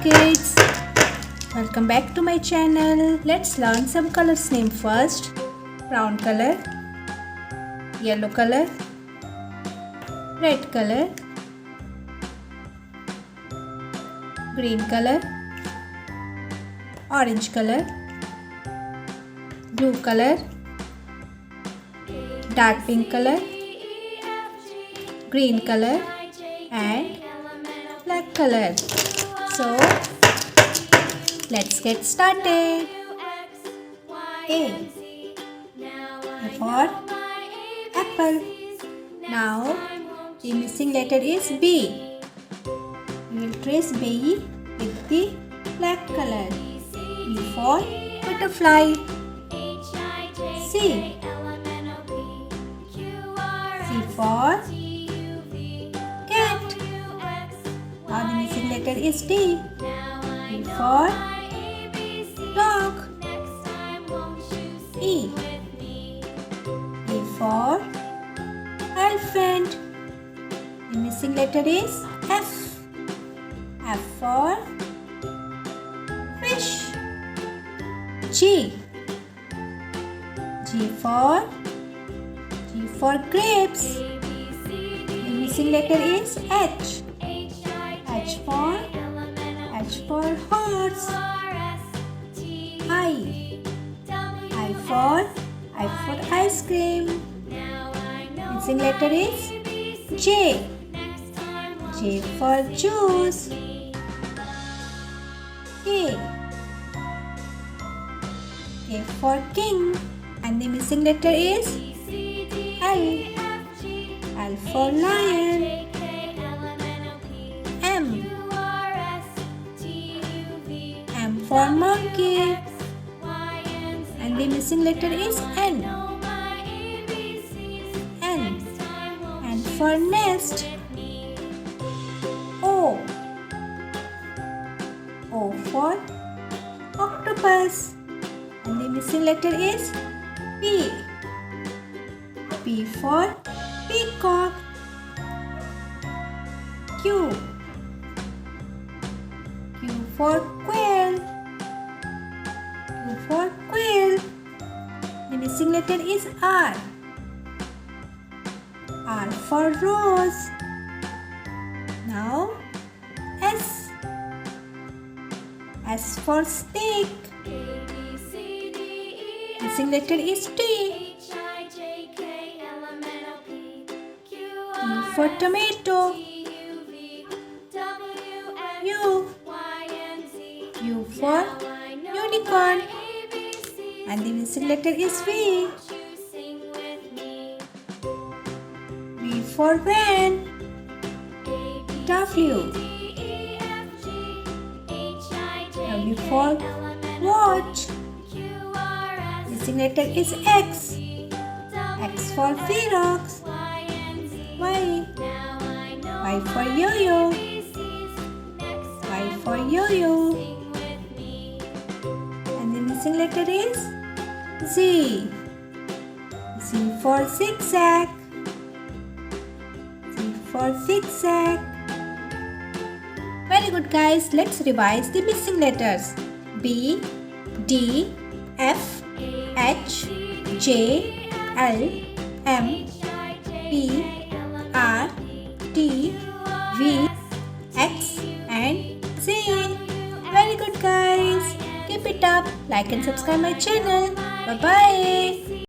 kids, welcome back to my channel. Let's learn some colors name first. Brown color, yellow color, red color, green color, orange color, blue color, dark pink color, green color and black color. So let's get started. A for apple. Now the missing letter is B. We will trace B with the black color. B for butterfly. C. C for cat. Now the missing letter is D. D for dog. E. E for elephant. The missing letter is F. F for fish. G. G for grapes. The missing letter is H. H for horse. I for ice cream. Missing letter is J. J for juice. K. K for king. And the missing letter is L. L for lion. M. M for monkey. And the missing letter is N. N for nest. O. O for octopus. And the missing letter is P. P for peacock. Q. Q for quail. Q for quail. The missing letter is R. R for rose. Now S. S for snake. Missing letter is T. T for tomato. U. U for unicorn. And the missing letter is V. V for van. W. W for watch. Missing letter is X. X for Xerox. Y. Y for yo-yo. Y for yo-yo. And the missing letter is Z. Z for zigzag. Z for zigzag. Very good guys, let's revise the missing letters. B, D, F, H, J, L, M, P, R, T, V, X and Z. Very good guys. Keep it up. Like and subscribe my channel. Bye bye.